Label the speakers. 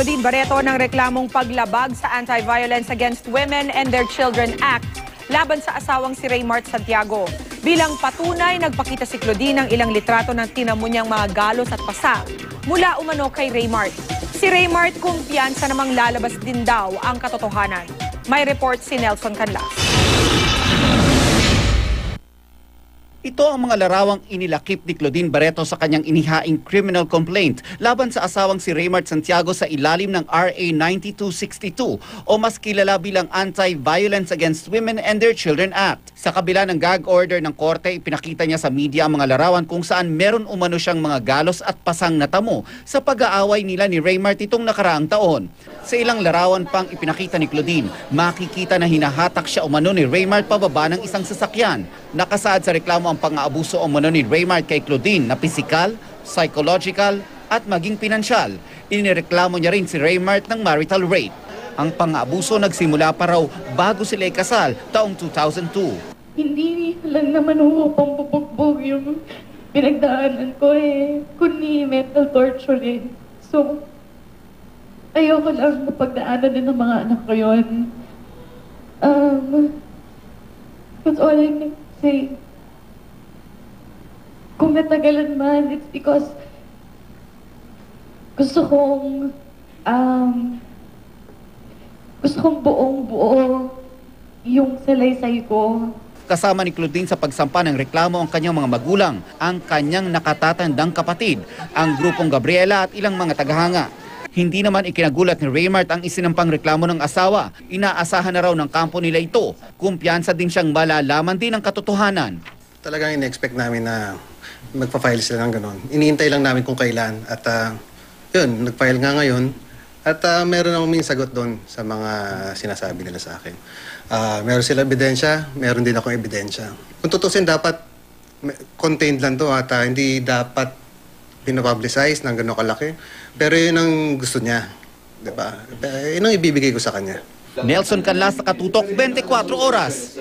Speaker 1: Claudine Barreto ng reklamong paglabag sa Anti-Violence Against Women and Their Children Act laban sa asawang si Raymart Santiago. Bilang patunay, nagpakita si Claudine ng ilang litrato ng tinamo niyang mga galos at pasa mula umano kay Raymart. Si Raymart kumpiyansa namang lalabas din daw ang katotohanan. May report si Nelson Canlas.
Speaker 2: Ito ang mga larawang inilakip ni Claudine Barreto sa kanyang inihaing criminal complaint laban sa asawang si Raymart Santiago sa ilalim ng RA 9262 o mas kilala bilang Anti-Violence Against Women and Their Children Act. Sa kabila ng gag order ng korte, ipinakita niya sa media ang mga larawan kung saan meron umano siyang mga galos at pasang natamo sa pag-aaway nila ni Raymart itong nakaraang taon. Sa ilang larawan pang ipinakita ni Claudine, makikita na hinahatak siya umano ni Raymart pababa ng isang sasakyan. Nakasaad sa reklamo ang pang-aabuso umano ni Raymart kay Claudine na pisikal, psychological at maging pinansyal. Inireklamo niya rin si Raymart ng marital rape. Ang pang-aabuso nagsimula pa raw bago sila ikasal taong 2002.
Speaker 3: Hindi lang naman upang bubugbog yung pinagdaanan ko kundi mental torture So, ayoko lang mapagdaanan din ng mga anak ko yun. That's all I can say. Kung natagalan man, it's because gusto kong buong-buo yung salaysay ko.
Speaker 2: Kasama ni Claudine sa pagsampa ng reklamo ang kanyang mga magulang, ang kanyang nakatatandang kapatid, ang grupong Gabriela at ilang mga tagahanga. Hindi naman ikinagulat ni Raymart ang isinampang reklamo ng asawa. Inaasahan na raw ng kampo nila ito. Kumpiyansa din siyang malalaman din ang katotohanan.
Speaker 4: Talagang in-expect namin na magpa-file sila ng gano'n. Iniintay lang namin kung kailan. At yun, nag-file nga ngayon. At meron akong sagot doon sa mga sinasabi nila sa akin. Meron sila ebidensya, meron din akong ebidensya. Kung tutusin, dapat contained lang to at hindi dapat pinapublicize ng gano'ng kalaki. Pero yun ang gusto niya. Diba? Yun ang ibibigay ko sa kanya.
Speaker 2: Nelson Canlas, Katutok, 24 Oras.